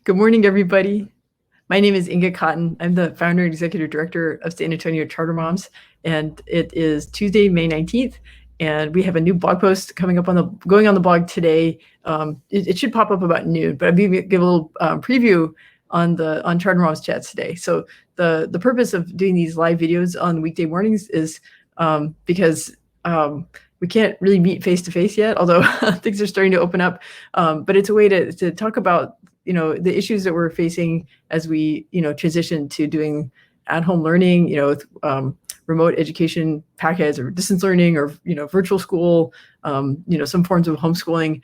Good morning, everybody. My name is Inga Cotton. I'm the founder and executive director of San Antonio Charter Moms, and it is Tuesday, May 19th, and we have a new blog post going on the blog today. It should pop up about noon, but I'm going to give a little preview on Charter Moms chats today. So the purpose of doing these live videos on weekday mornings is because we can't really meet face to face yet, although things are starting to open up. But it's a way to talk about the issues that we're facing as we transition to doing at-home learning, with remote education packets or distance learning or virtual school, some forms of homeschooling.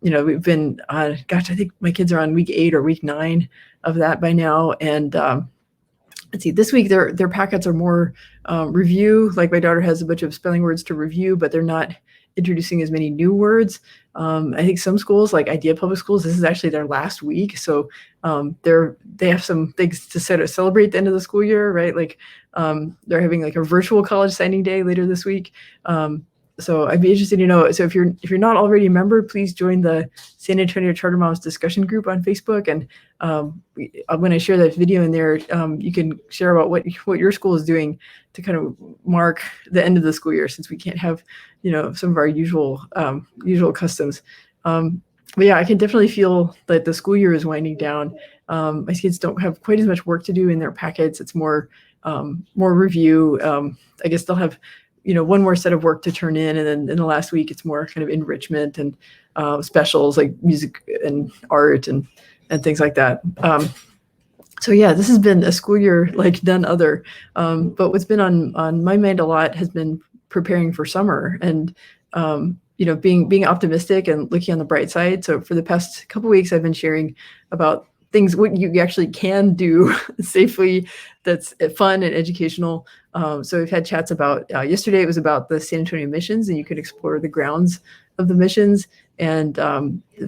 We've been I think my kids are on week 8 or week 9 of that by now, and let's see, this week their packets are more review. Like my daughter has a bunch of spelling words to review, but they're not introducing as many new words. I think some schools, like Idea Public Schools, this is actually their last week, so they have some things to celebrate the end of the school year, right? Like they're having like a virtual college signing day later this week. So I'd be interested to know. So if you're not already a member, please join the San Antonio Charter Moms discussion group on Facebook. And when I share that video in there, you can share about what your school is doing to kind of mark the end of the school year, since we can't have some of our usual customs. But yeah, I can definitely feel that the school year is winding down. My kids don't have quite as much work to do in their packets. It's more review. I guess they'll have one more set of work to turn in, and then in the last week it's more kind of enrichment and specials like music and art and things like that. So yeah, this has been a school year like none other. But what's been on my mind a lot has been preparing for summer and being optimistic and looking on the bright side. So for the past couple of weeks, I've been sharing about things what you actually can do safely, that's fun and educational. So we've had chats about, yesterday it was about the San Antonio missions, and you could explore the grounds of the missions and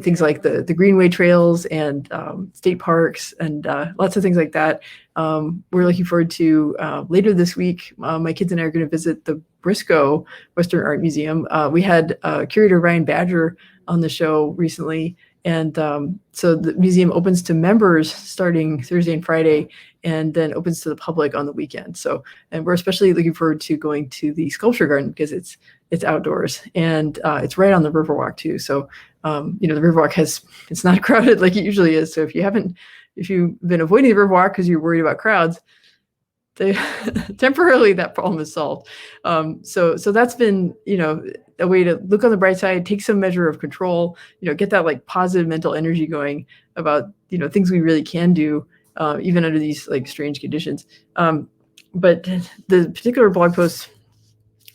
things like the Greenway trails and state parks and lots of things like that. We're looking forward to later this week, my kids and I are going to visit the Briscoe Western Art Museum. We had curator Ryan Badger on the show recently. And so the museum opens to members starting Thursday and Friday, and then opens to the public on the weekend. So, and we're especially looking forward to going to the sculpture garden because it's outdoors and it's right on the Riverwalk too. So, the Riverwalk it's not crowded like it usually is. So if you've been avoiding the Riverwalk because you're worried about crowds, temporarily that problem is solved. So that's been, a way to look on the bright side, take some measure of control, get that like positive mental energy going about, things we really can do, even under these like strange conditions. But the particular blog post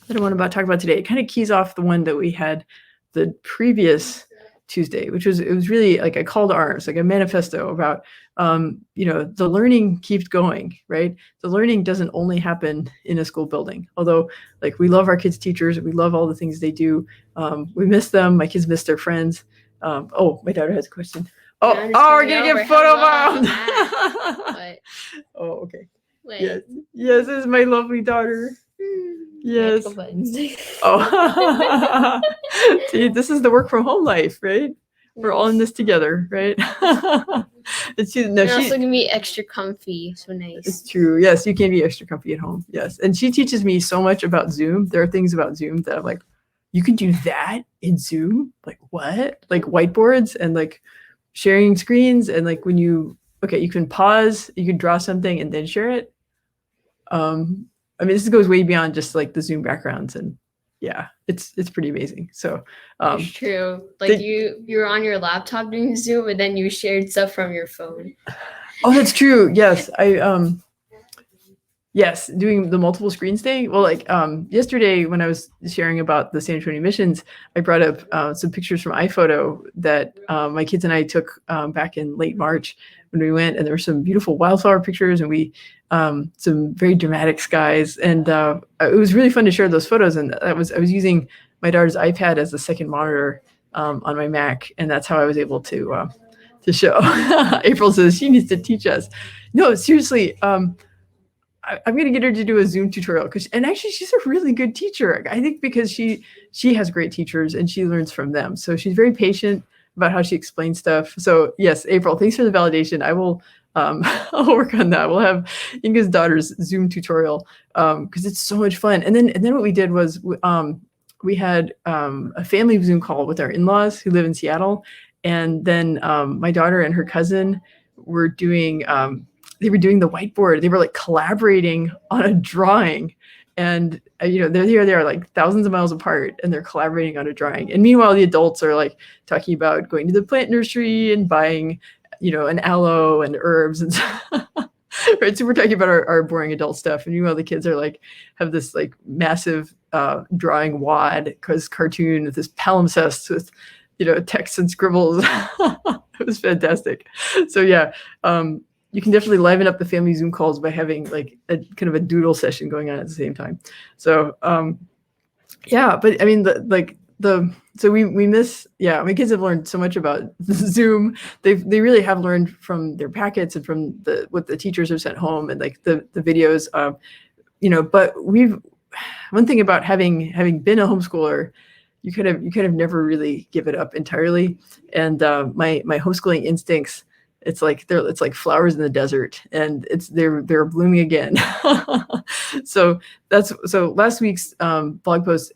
that I want to talk about today, it kind of keys off the one that we had the previous Tuesday, which was, it was really like a call to arms, like a manifesto about, the learning keeps going, right? The learning doesn't only happen in a school building, although like we love our kids' teachers, we love all the things they do. We miss them. My kids miss their friends. Oh, my daughter has a question. Oh, we're gonna get photo bombed. Oh, okay. Wait. Yes, this is my lovely daughter. Yes. Oh, see, this is the work from home life, right? We're all in this together, right? It's also gonna be extra comfy, so nice. It's true. Yes, you can be extra comfy at home. Yes, and she teaches me so much about Zoom. There are things about Zoom that I'm like, you can do that in Zoom? Like what? Like whiteboards and like sharing screens and like when you can pause, you can draw something and then share it. I mean, this goes way beyond just like the Zoom backgrounds, and yeah, it's pretty amazing. So it's true. Like you were on your laptop doing Zoom, and then you shared stuff from your phone. Oh, that's true. Yes, yes, doing the multiple screens thing. Well, like yesterday when I was sharing about the San Antonio missions, I brought up some pictures from iPhoto that my kids and I took back in late March when we went, and there were some beautiful wildflower pictures, and we some very dramatic skies, and it was really fun to share those photos. And I was using my daughter's iPad as the second monitor on my Mac, and that's how I was able to show. April says she needs to teach us. No, seriously. I'm going to get her to do a Zoom tutorial and actually she's a really good teacher. I think because she has great teachers and she learns from them. So she's very patient. about how she explains stuff. So yes, April, thanks for the validation. I will I'll work on that. We'll have Inga's daughter's Zoom tutorial because it's so much fun. And then what we did was we had a family Zoom call with our in-laws who live in Seattle, and then my daughter and her cousin were doing they were doing the whiteboard. They were like collaborating on a drawing. And they are like thousands of miles apart, and they're collaborating on a drawing. And meanwhile, the adults are like talking about going to the plant nursery and buying an aloe and herbs and right. So we're talking about our boring adult stuff. And meanwhile, the kids are like, have this like massive drawing wad because cartoon with this palimpsest with, text and scribbles. It was fantastic. So yeah, you can definitely liven up the family Zoom calls by having like a kind of a doodle session going on at the same time. So yeah, but I mean, so we miss, my kids have learned so much about Zoom. They really have learned from their packets and from what the teachers have sent home and like the videos, but one thing about having been a homeschooler, you kind of never really give it up entirely. And my homeschooling instincts, it's like flowers in the desert, and they're blooming again. So last week's blog post,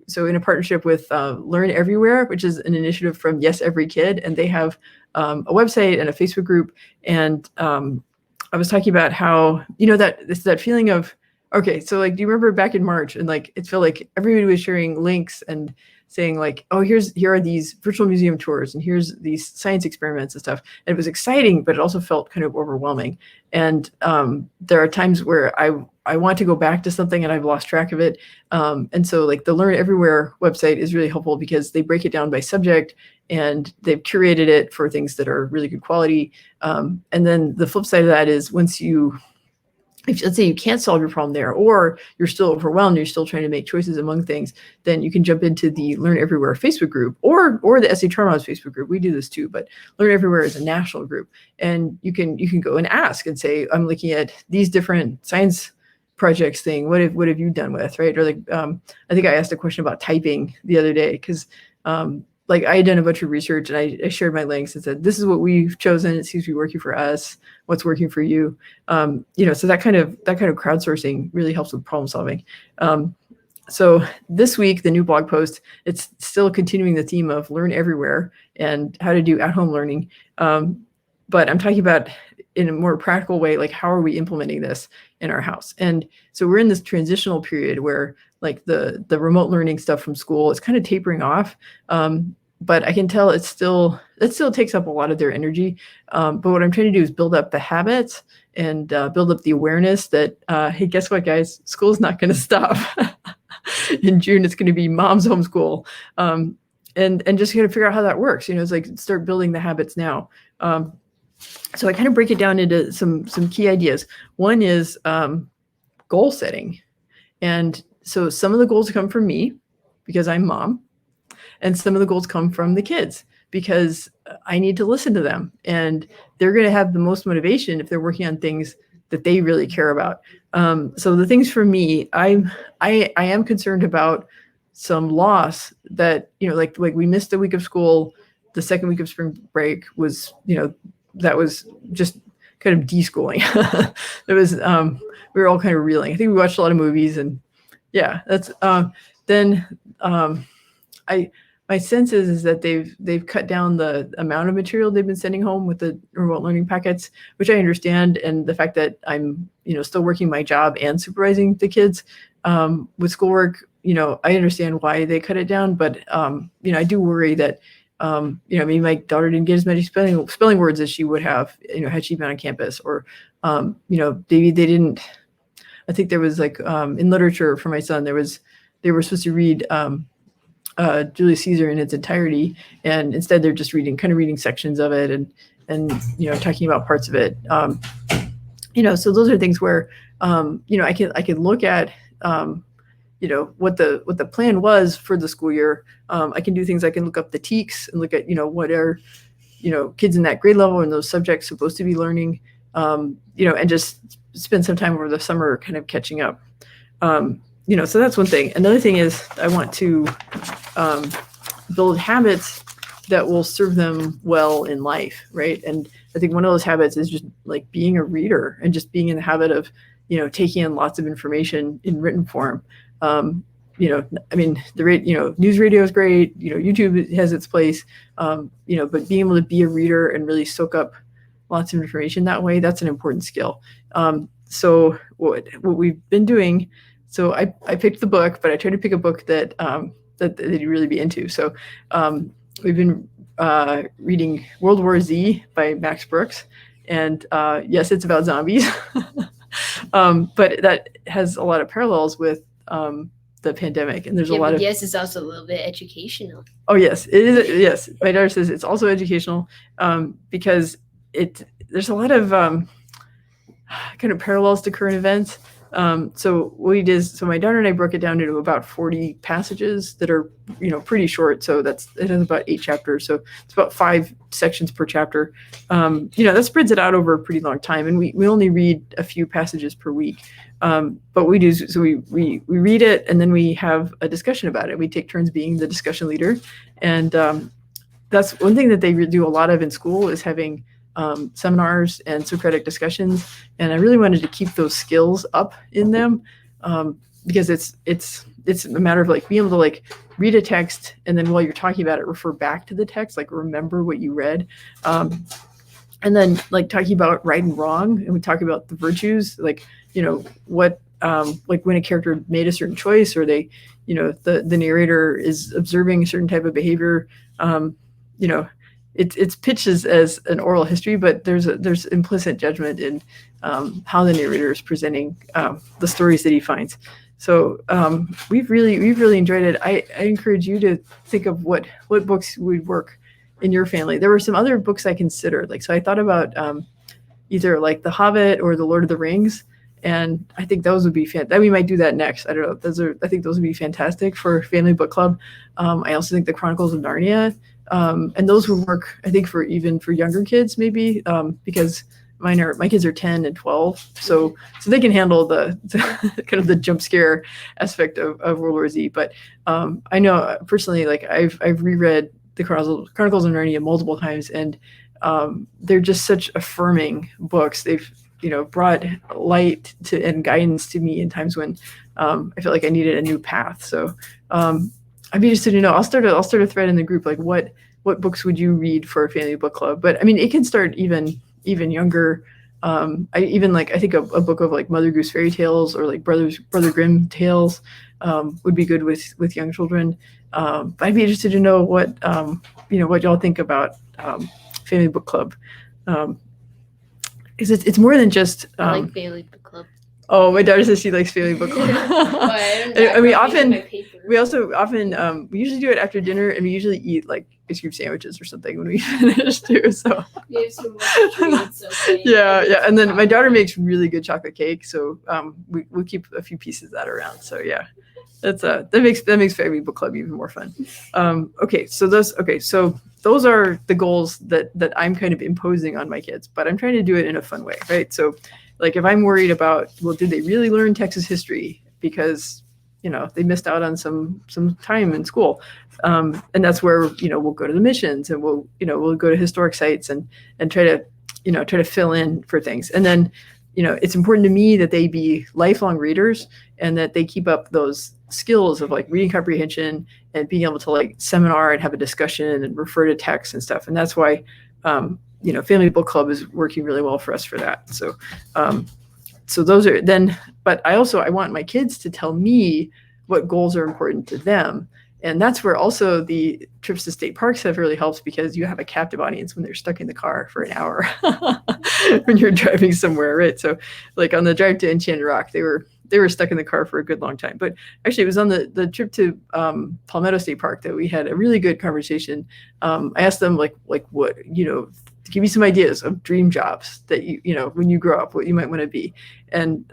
so in a partnership with Learn Everywhere, which is an initiative from Yes Every Kid, and they have a website and a Facebook group. And I was talking about how, that feeling of, okay, so like, do you remember back in March, and like, it felt like everybody was sharing links and saying like, oh, here are these virtual museum tours, and here's these science experiments and stuff. And it was exciting, but it also felt kind of overwhelming. And there are times where I want to go back to something and I've lost track of it. And so like the Learn Everywhere website is really helpful because they break it down by subject, and they've curated it for things that are really good quality. And then the flip side of that is if let's say you can't solve your problem there, or you're still overwhelmed, you're still trying to make choices among things, then you can jump into the Learn Everywhere Facebook group or the SA Charter Moms Facebook group. We do this too, but Learn Everywhere is a national group, and you can go and ask and say, I'm looking at these different science projects thing. What have you done with, right? Or like, I think I asked a question about typing the other day because like I had done a bunch of research, and I shared my links and said, this is what we've chosen. It seems to be working for us. What's working for you? So that kind of crowdsourcing really helps with problem solving. So this week, the new blog post, it's still continuing the theme of Learn Everywhere and how to do at-home learning. But I'm talking about in a more practical way, like how are we implementing this in our house? And so we're in this transitional period where like the remote learning stuff from school is kind of tapering off. But I can tell it still takes up a lot of their energy. But what I'm trying to do is build up the habits and build up the awareness that, hey, guess what, guys? School's not going to stop. In June, it's going to be mom's homeschool. And just going to figure out how that works. It's like start building the habits now. So I kind of break it down into some key ideas. One is goal setting. And so some of the goals come from me because I'm mom, and some of the goals come from the kids because I need to listen to them, and they're going to have the most motivation if they're working on things that they really care about. So the things for me, I am concerned about some loss that, like we missed a week of school. The second week of spring break was, that was just kind of deschooling. It was, we were all kind of reeling. I think we watched a lot of movies, and yeah, that's, my sense is that they've cut down the amount of material they've been sending home with the remote learning packets, which I understand. And the fact that I'm, still working my job and supervising the kids with schoolwork, I understand why they cut it down, but, I do worry that, maybe my daughter didn't get as many spelling words as she would have, had she been on campus, or, maybe they didn't. I think there was like in literature for my son, they were supposed to read Julius Caesar in its entirety, and instead they're just reading sections of it and talking about parts of it. So those are things where I can look at what the plan was for the school year. I can do things. I can look up the TEKS and look at what are kids in that grade level and those subjects supposed to be learning. And just spend some time over the summer kind of catching up. So that's one thing. Another thing is I want to build habits that will serve them well in life, right? And I think one of those habits is just like being a reader and just being in the habit of, taking in lots of information in written form. I mean, news radio is great. YouTube has its place. But being able to be a reader and really soak up lots of information that way, that's an important skill. So what we've been doing, so I picked the book, but I tried to pick a book that they'd really be into. So we've been reading World War Z by Max Brooks. And yes, it's about zombies, but that has a lot of parallels with the pandemic. And there's a lot of... Yes, it's also a little bit educational. Oh, yes, it is. Yes, my daughter says it's also educational because there's a lot of kind of parallels to current events. So what we did is, so my daughter and I broke it down into about 40 passages that are, pretty short. So it has about 8 chapters. So it's about 5 sections per chapter. That spreads it out over a pretty long time. And we only read a few passages per week. But we do, so we read it and then we have a discussion about it. We take turns being the discussion leader. And that's one thing that they do a lot of in school, is having seminars and Socratic discussions, and I really wanted to keep those skills up in them because it's a matter of like being able to like read a text and then while you're talking about it, refer back to the text, like remember what you read, and then like talking about right and wrong, and we talk about the virtues, like what like when a character made a certain choice, or they the narrator is observing a certain type of behavior. It's pitched as an oral history, but there's implicit judgment in how the narrator is presenting the stories that he finds. So we've really enjoyed it. I encourage you to think of what books would work in your family. There were some other books I considered. So I thought about either like The Hobbit or The Lord of the Rings, and I think those would be fantastic. We might do that next. I don't know. I think those would be fantastic for family book club. I also think the Chronicles of Narnia. And those would work, I think, for younger kids, maybe, because my kids are 10 and 12, so they can handle the kind of the jump scare aspect of World War Z. But I know personally, like I've reread the Chronicles of Narnia multiple times, and they're just such affirming books. They've brought light and guidance to me in times when I felt like I needed a new path. So I'd be interested to know. I'll start a thread in the group, like what books would you read for a family book club? But I mean, it can start even younger. I think a book of like Mother Goose fairy tales, or like Brother Grimm tales would be good with young children. But I'd be interested to know what y'all think about family book club, because it's more than just I like family book club. Oh, my daughter says she likes family book club. We also often we usually do it after dinner, and we usually eat like ice cream sandwiches or something when we finish too. So we have so much treats, okay. Yeah, and then my daughter makes really good chocolate cake, so we'll keep a few pieces of that around. So yeah, that makes family book club even more fun. So those are the goals that I'm kind of imposing on my kids, but I'm trying to do it in a fun way, right? So like if I'm worried about, well, did they really learn Texas history because they missed out on some time in school, and that's where we'll go to the missions, and we'll go to historic sites and try to fill in for things. And then it's important to me that they be lifelong readers, and that they keep up those skills of like reading comprehension and being able to like seminar and have a discussion and refer to text and stuff. And that's why family book club is working really well for us for that. So those are then, but I want my kids to tell me what goals are important to them. And that's where also the trips to state parks have really helped, because you have a captive audience when they're stuck in the car for an hour when you're driving somewhere, right? So like on the drive to Enchanted Rock, they were stuck in the car for a good long time. But actually it was on the trip to Palmetto State Park that we had a really good conversation. I asked them like what, to give you some ideas of dream jobs that when you grow up, what you might want to be, and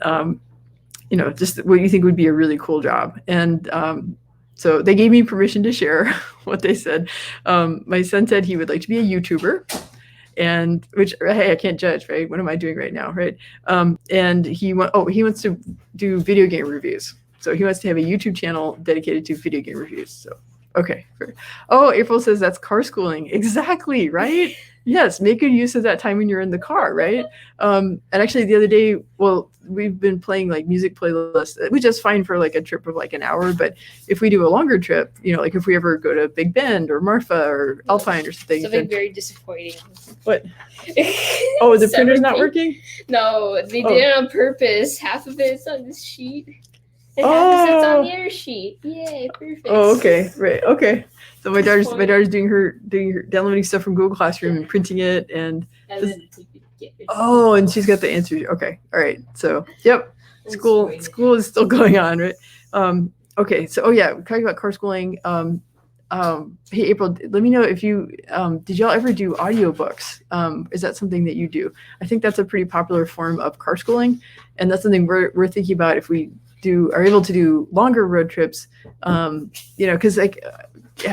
just what you think would be a really cool job. And so they gave me permission to share what they said. My son said he would like to be a YouTuber, and which, hey, I can't judge, right? What am I doing right now, right? And he wants to do video game reviews. So he wants to have a YouTube channel dedicated to video game reviews. So Okay. Oh, April says that's car schooling. Exactly, right? Yes, make good use of that time when you're in the car, right? And actually the other day, well, we've been playing like music playlists, which is fine for like a trip of like an hour. But if we do a longer trip, like if we ever go to Big Bend or Marfa or Alpine or something. Something very disappointing. What? Oh, the printer's not working? No, they did it on purpose. Half of it's on this sheet. And half of it's on the other sheet. Yay, perfect. Oh, okay, right, okay. So my daughter's doing her downloading stuff from Google Classroom and printing it, and and she's got the answers. Okay, all right. So yep, school is still going on, right? Okay, so we're talking about car schooling. Hey April, let me know if you did y'all ever do audiobooks? Is that something that you do? I think that's a pretty popular form of car schooling, and that's something we're thinking about if we are able to do longer road trips. Because like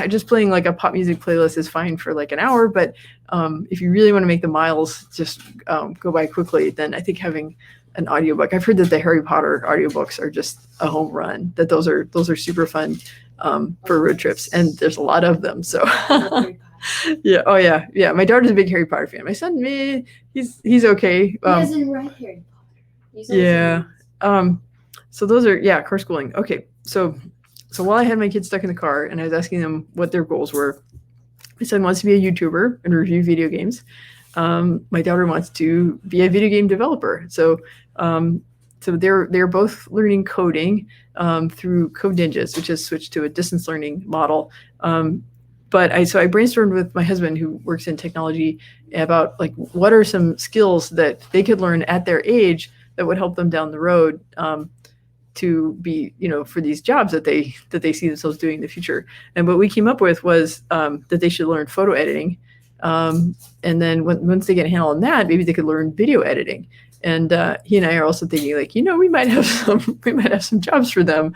just playing like a pop music playlist is fine for like an hour, but if you really want to make the miles just go by quickly, then I think having an audiobook. I've heard that the Harry Potter audiobooks are just a home run. That those are super fun for road trips, and there's a lot of them. So yeah, oh yeah. My daughter's a big Harry Potter fan. My son, he's okay. He doesn't write Harry Potter. Yeah. So those are car schooling. Okay, so while I had my kids stuck in the car and I was asking them what their goals were, my son wants to be a YouTuber and review video games. My daughter wants to be a video game developer. So they're both learning coding through Code Ninjas, which has switched to a distance learning model. But I brainstormed with my husband, who works in technology, about like what are some skills that they could learn at their age that would help them down the road to be, for these jobs that they see themselves doing in the future. And what we came up with was that they should learn photo editing. And then once they get a handle on that, maybe they could learn video editing. And he and I are also thinking like, we might have some jobs for them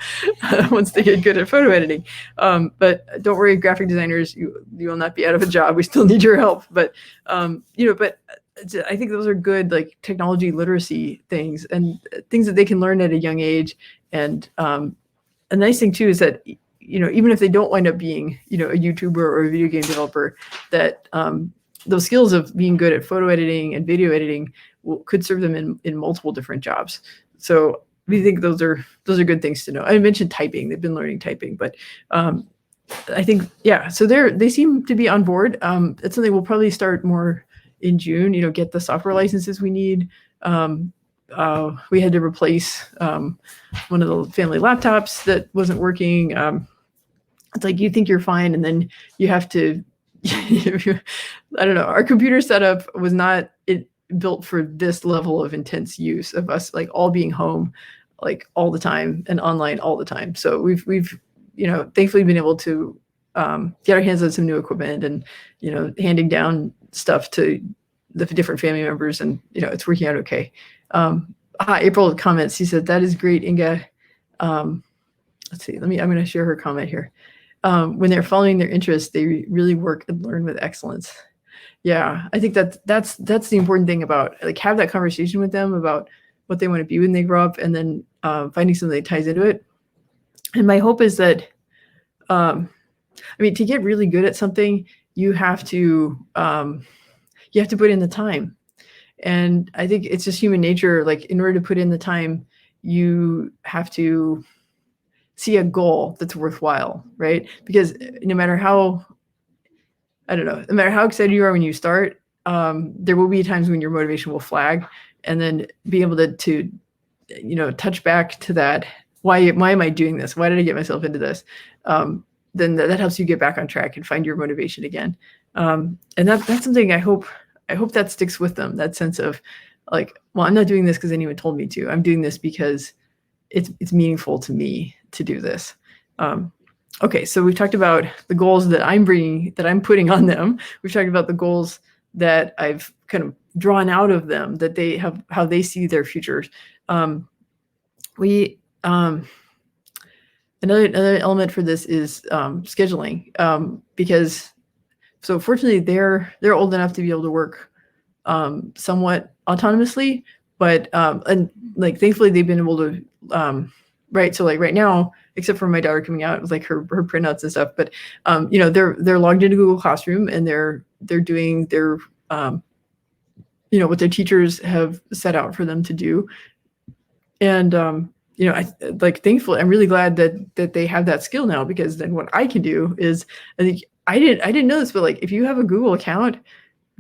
once they get good at photo editing. But don't worry, graphic designers, you will not be out of a job. We still need your help. But but I think those are good like technology literacy things and things that they can learn at a young age. And the nice thing too is that even if they don't wind up being a YouTuber or a video game developer, that those skills of being good at photo editing and video editing could serve them in multiple different jobs. So we think those are good things to know. I mentioned typing; they've been learning typing, but I think So they seem to be on board. It's something we'll probably start more in June. Get the software licenses we need. We had to replace one of the family laptops that wasn't working. It's like you think you're fine, and then you have to. I don't know. Our computer setup was not built for this level of intense use of us like all being home like all the time and online all the time. So we've thankfully been able to get our hands on some new equipment and handing down stuff to the different family members, and it's working out okay. April comments. She said that is great, Inga. Let's see. I'm going to share her comment here. When they're following their interests, they really work and learn with excellence. Yeah, I think that's the important thing about like have that conversation with them about what they want to be when they grow up, and then finding something that ties into it. And my hope is that, to get really good at something, you have to put in the time. And I think it's just human nature. Like in order to put in the time, you have to see a goal that's worthwhile, right? Because no matter how excited you are when you start, there will be times when your motivation will flag, and then be able to touch back to that. Why am I doing this? Why did I get myself into this? Then that helps you get back on track and find your motivation again. And that's something I hope that sticks with them. That sense of like, well, I'm not doing this because anyone told me to. I'm doing this because it's meaningful to me to do this. Okay, so we've talked about the goals that I'm putting on them. We've talked about the goals that I've kind of drawn out of them, that they have, how they see their futures. Another element for this is scheduling, because so fortunately they're old enough to be able to work somewhat autonomously, but and like thankfully they've been able to right. So like right now, except for my daughter coming out with like her printouts and stuff, but you know, they're logged into Google Classroom and they're doing their you know, what their teachers have set out for them to do. And you know, I like thankfully I'm really glad that they have that skill now, because then what I can do is, I think I didn't know this, but like if you have a Google account,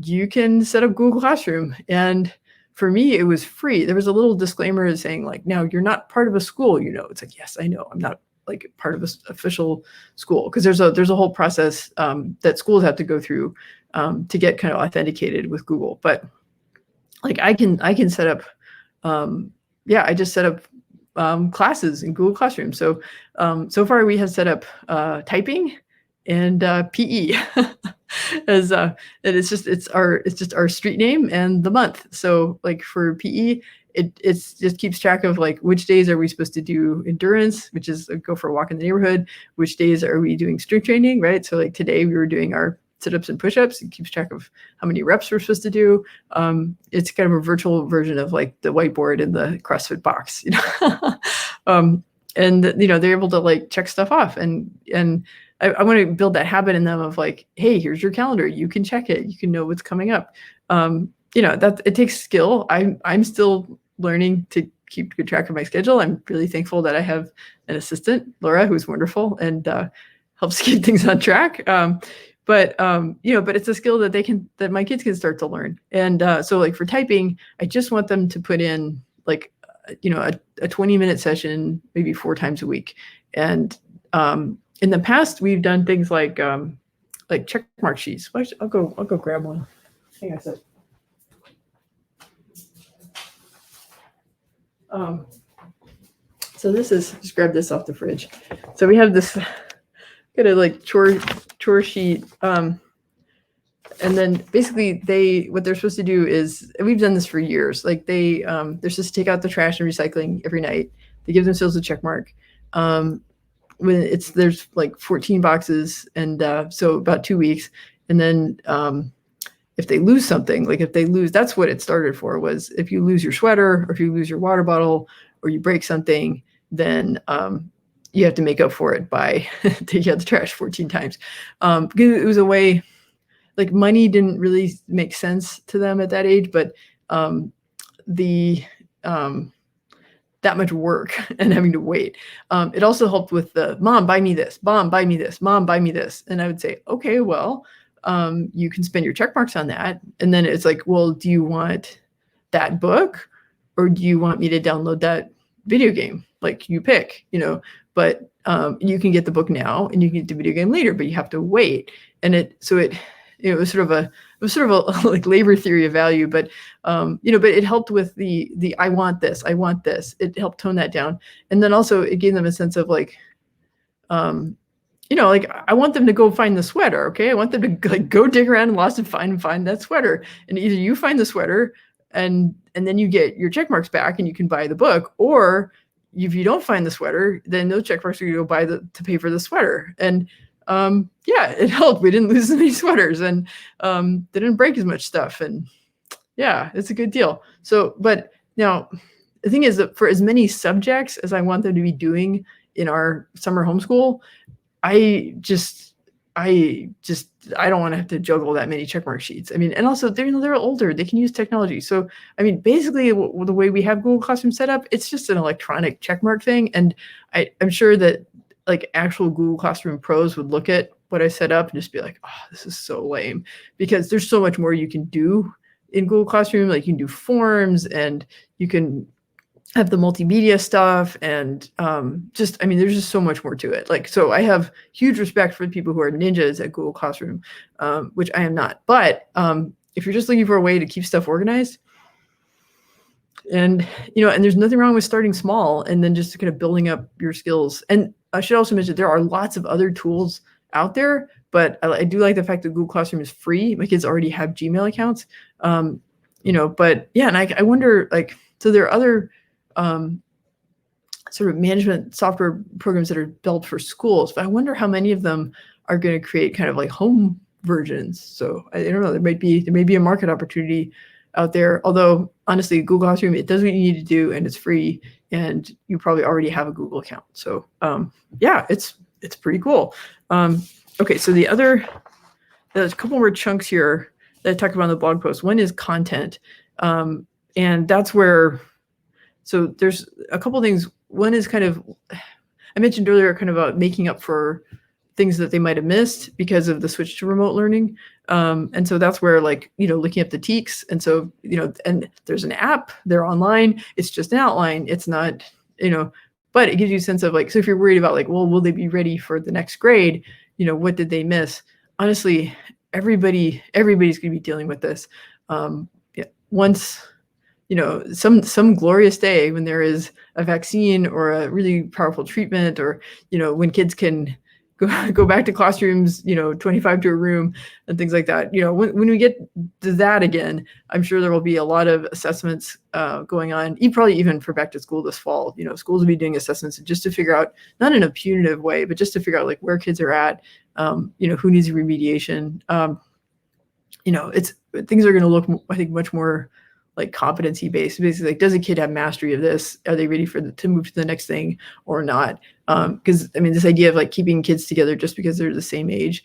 you can set up Google Classroom. And for me, it was free. There was a little disclaimer saying like, now you're not part of a school, you know. It's like, yes, I know I'm not like part of an official school, because there's a whole process that schools have to go through to get kind of authenticated with Google. But like I can set up, yeah, I just set up classes in Google Classroom. So so far we have set up typing and PE as it's just our street name and the month. So like for PE, it just keeps track of like which days are we supposed to do endurance, which is go for a walk in the neighborhood, which days are we doing strength training, right? So like today we were doing our sit-ups and push-ups. It keeps track of how many reps we're supposed to do. It's kind of a virtual version of like the whiteboard in the CrossFit box, you know. And you know, they're able to like check stuff off, and I want to build that habit in them of like, hey, here's your calendar, you can check it, you can know what's coming up. You know, that it takes skill. I'm still learning to keep good track of my schedule. I'm really thankful that I have an assistant, Laura, who's wonderful and helps keep things on track. But you know, but it's a skill that my kids can start to learn. And so like for typing, I just want them to put in like, you know, a 20-minute session, maybe 4 times a week. And in the past, we've done things like check mark sheets. I'll go grab one. Hang on a sec. So this is, just grab this off the fridge. So we have this got a like chore sheet. And then basically what they're supposed to do is, and we've done this for years, like they're supposed to take out the trash and recycling every night. They give themselves a check mark. When there's like 14 boxes, and so about 2 weeks. And then if they lose something, like if they lose, that's what it started for, was if you lose your sweater or if you lose your water bottle or you break something, then you have to make up for it by taking out the trash 14 times. Because it was a way, like money didn't really make sense to them at that age, but that much work and having to wait. It also helped with the mom, buy me this, mom, buy me this, mom, buy me this. And I would say, okay, well, you can spend your check marks on that. And then it's like, well, do you want that book or do you want me to download that video game? Like you pick, you know, but you can get the book now and you can get the video game later, but you have to wait. And it was sort of a like labor theory of value, but you know, but it helped with the I want this. It helped tone that down. And then also it gave them a sense of like, you know, like I want them to go find the sweater. Okay. I want them to like go dig around and lost and find that sweater. And either you find the sweater and then you get your check marks back and you can buy the book, or if you don't find the sweater, then those check marks are going to go to pay for the sweater. And yeah, it helped. We didn't lose as many sweaters and they didn't break as much stuff. And yeah, it's a good deal. So, but now the thing is that for as many subjects as I want them to be doing in our summer homeschool, I don't want to have to juggle that many checkmark sheets. I mean, and also they're older, they can use technology. So, I mean, basically the way we have Google Classroom set up, it's just an electronic checkmark thing. And I'm sure that like actual Google Classroom pros would look at what I set up and just be like, oh, this is so lame, because there's so much more you can do in Google Classroom. Like you can do forms and you can have the multimedia stuff and I mean, there's just so much more to it. Like, so I have huge respect for the people who are ninjas at Google Classroom, which I am not. But if you're just looking for a way to keep stuff organized, and, you know, and there's nothing wrong with starting small and then just kind of building up your skills. And I should also mention there are lots of other tools out there, but I do like the fact that Google Classroom is free. My kids already have Gmail accounts, you know, but yeah. And I wonder, like, so there are other sort of management software programs that are built for schools, but I wonder how many of them are going to create kind of like home versions. So I don't know, there may be a market opportunity out there. Although honestly, Google Classroom, it does what you need to do and it's free. and you probably already have a Google account. So yeah, it's pretty cool. Okay, so there's a couple more chunks here that I talk about in the blog post. One is content, and that's where, so there's a couple things. One is kind of, I mentioned earlier, kind of about making up for things that they might have missed because of the switch to remote learning. And so that's where, like, looking up the TEKS. And so, and there's an app, they're online. It's just an outline. It's not, but it gives you a sense of, like, so if you're worried about, like, well, will they be ready for the next grade? What did they miss? Honestly, everybody's going to be dealing with this. Once, some glorious day when there is a vaccine or a really powerful treatment, or, when kids can go back to classrooms, 25 to a room and things like that. When we get to that again, I'm sure there will be a lot of assessments going on, probably even for back to school this fall. Schools will be doing assessments just to figure out, not in a punitive way, but just to figure out, like, where kids are at, who needs remediation. Things are going to look, I think, much more like competency based. Basically, like, does a kid have mastery of this? Are they ready to move to the next thing or not? Because this idea of, like, keeping kids together just because they're the same age,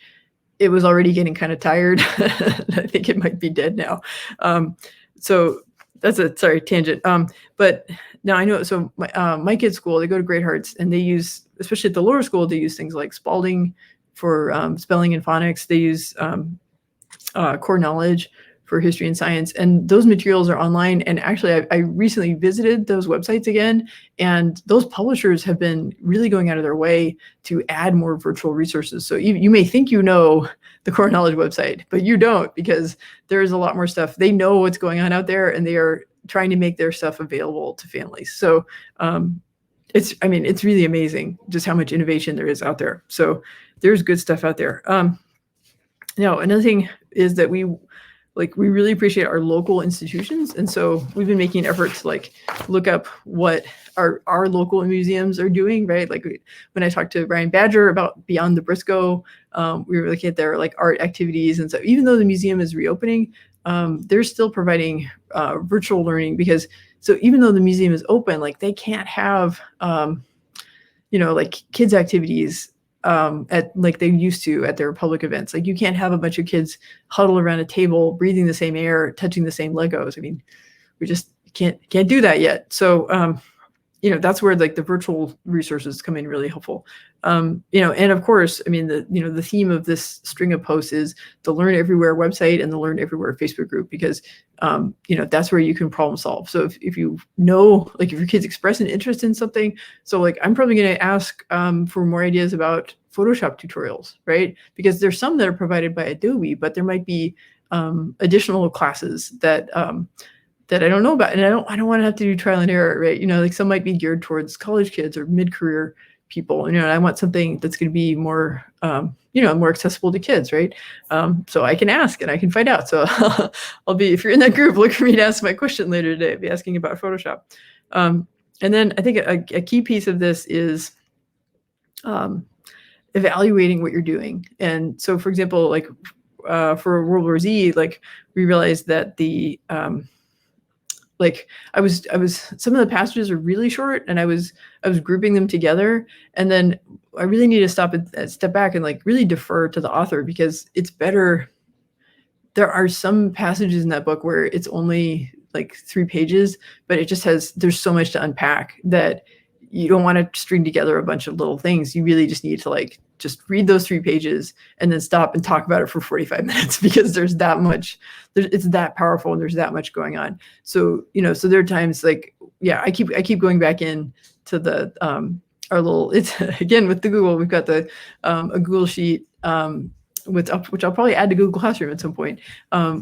it was already getting kind of tired. I think it might be dead now. So that's a tangent. But now I know. So my kids' school, they go to Great Hearts, and they use, especially at the lower school, they use things like Spalding for spelling and phonics. They use core knowledge for history and science, and those materials are online. And actually, I recently visited those websites again, and those publishers have been really going out of their way to add more virtual resources. So you may think the core knowledge website, but you don't, because there's a lot more stuff. They know what's going on out there, and they are trying to make their stuff available to families. So it's really amazing just how much innovation there is out there. So there's good stuff out there. Now, another thing is that we really appreciate our local institutions. And so we've been making an effort to, like, look up what our local museums are doing, right? Like, when I talked to Ryan Badger about Beyond the Briscoe, we were looking at their, like, art activities. And so even though the museum is reopening, they're still providing virtual learning, because so even though the museum is open, like, they can't have, like, kids activities at, like, they used to at their public events. Like, you can't have a bunch of kids huddle around a table, breathing the same air, touching the same Legos. We just can't do that yet. So, that's where, like, the virtual resources come in really helpful. And of course, the theme of this string of posts is the Learn Everywhere website and the Learn Everywhere Facebook group, because, that's where you can problem solve. So if you know, like, if your kids express an interest in something, so, like, I'm probably going to ask for more ideas about Photoshop tutorials, right? Because there's some that are provided by Adobe, but there might be additional classes that I don't know about, and I don't want to have to do trial and error, right? Like, some might be geared towards college kids or mid-career people, and I want something that's going to be more, more accessible to kids, right? So I can ask and I can find out. So if you're in that group, look for me to ask my question later today. I'll be asking about Photoshop. And then I think a key piece of this is evaluating what you're doing. And so, for example, like, for World War Z, like, we realized that some of the passages are really short, and I was grouping them together, and then I really need to step back and, like, really defer to the author, because it's better. There are some passages in that book where it's only, like, 3 pages, but there's so much to unpack that you don't want to string together a bunch of little things. You really just need to, like, just read those 3 pages and then stop and talk about it for 45 minutes, because there's that much, it's that powerful, and there's that much going on. So, so there are times, like, yeah, I keep going back in to the, our little, it's again, with the Google, we've got a Google sheet, which I'll probably add to Google Classroom at some point.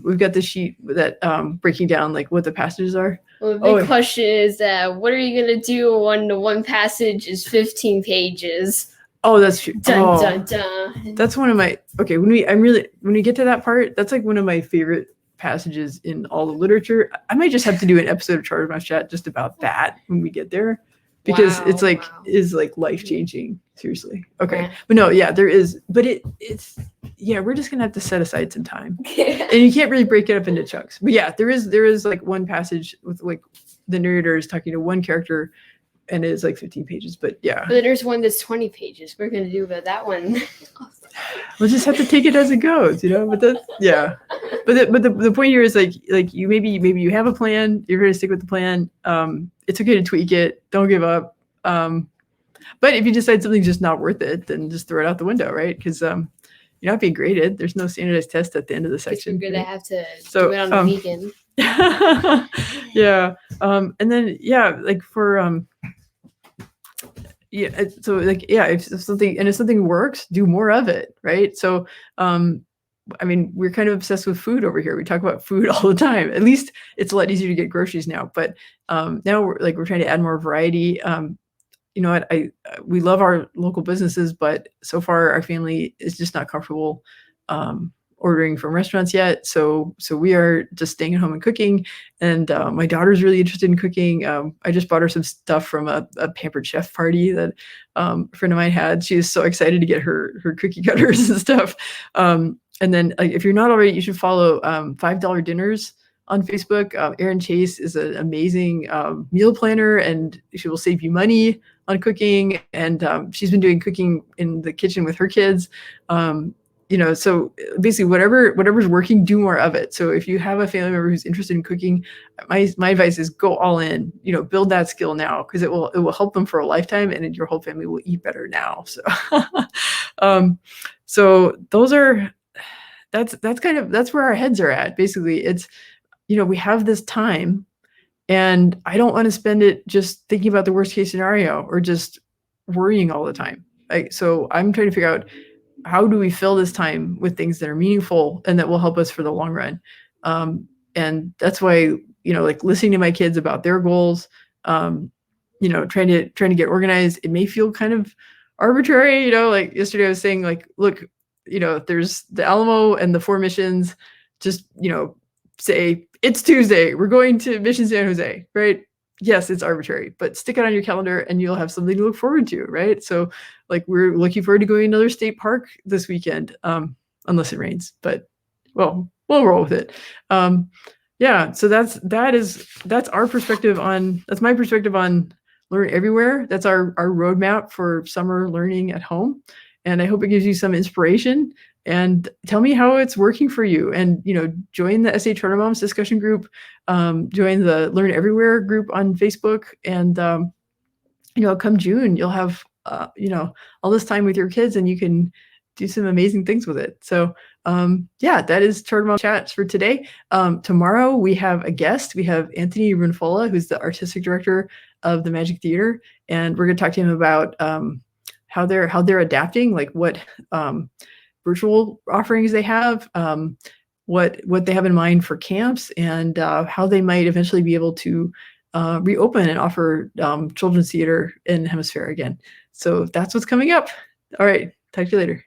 We've got the sheet that breaking down, like, what the passages are. Well, the big question is, what are you going to do when the one passage is 15 pages? Oh, that's true. Dun, dun, dun. That's one of my, okay, when we get to that part, that's, like, one of my favorite passages in all the literature. I might just have to do an episode of Charter Moms Chat just about that when we get there, because it's, like, is, like, life-changing. Seriously. Okay. Yeah. But no, yeah, there is, but it's, yeah, we're just going to have to set aside some time. And you can't really break it up into chunks. But yeah, there is, like, one passage with, like, the narrator is talking to one character and it is like 15 pages, but yeah. But there's one that's 20 pages. We're going to do about that one. We'll just have to take it as it goes, but that's, yeah. But the point here is like you maybe you have a plan, you're going to stick with the plan. It's okay to tweak it. Don't give up. But if you decide something's just not worth it, then just throw it out the window, right? Because you're not being graded. There's no standardized test at the end of the section. You're going to have to do it on the weekend. Yeah. And then, like for, so like, if something works, do more of it, right? So, I mean, we're kind of obsessed with food over here. We talk about food all the time. At least it's a lot easier to get groceries now. But now we're trying to add more variety. You know what? We love our local businesses, but so far our family is just not comfortable ordering from restaurants yet. So we are just staying at home and cooking. And my daughter's really interested in cooking. I just bought her some stuff from a Pampered Chef party that a friend of mine had. She is so excited to get her cookie cutters and stuff. And then if you're not already, you should follow $5 Dinners on Facebook. Erin Chase is an amazing meal planner, and she will save you money on cooking. And she's been doing cooking in the kitchen with her kids. So basically whatever's working, do more of it. So if you have a family member who's interested in cooking, my advice is go all in, build that skill now, because it will help them for a lifetime, and your whole family will eat better now. So, so that's where our heads are at. Basically, it's, we have this time, and I don't want to spend it just thinking about the worst case scenario or just worrying all the time. So I'm trying to figure out, how do we fill this time with things that are meaningful and that will help us for the long run? And that's why, like listening to my kids about their goals, trying to get organized. It may feel kind of arbitrary, like yesterday I was saying, like, look, there's the Alamo and the 4 missions. Just, say it's Tuesday, we're going to Mission San Jose, right? Yes, it's arbitrary, but stick it on your calendar and you'll have something to look forward to, right? So like we're looking forward to going to another state park this weekend, unless it rains, but well, we'll roll with it. So that's our perspective on, that's my perspective on Learn Everywhere. That's our roadmap for summer learning at home. And I hope it gives you some inspiration, and tell me how it's working for you. And, join the SA Charter Moms discussion group, join the Learn Everywhere group on Facebook. And, come June, you'll have, all this time with your kids, and you can do some amazing things with it. So, that is Charter Mom Chats for today. Tomorrow we have a guest. We have Anthony Runfola, who's the artistic director of the Magic Theater. And we're going to talk to him about how they're adapting, like what virtual offerings they have, what they have in mind for camps, and how they might eventually be able to reopen and offer children's theater in the hemisphere again. So that's what's coming up. All right, talk to you later.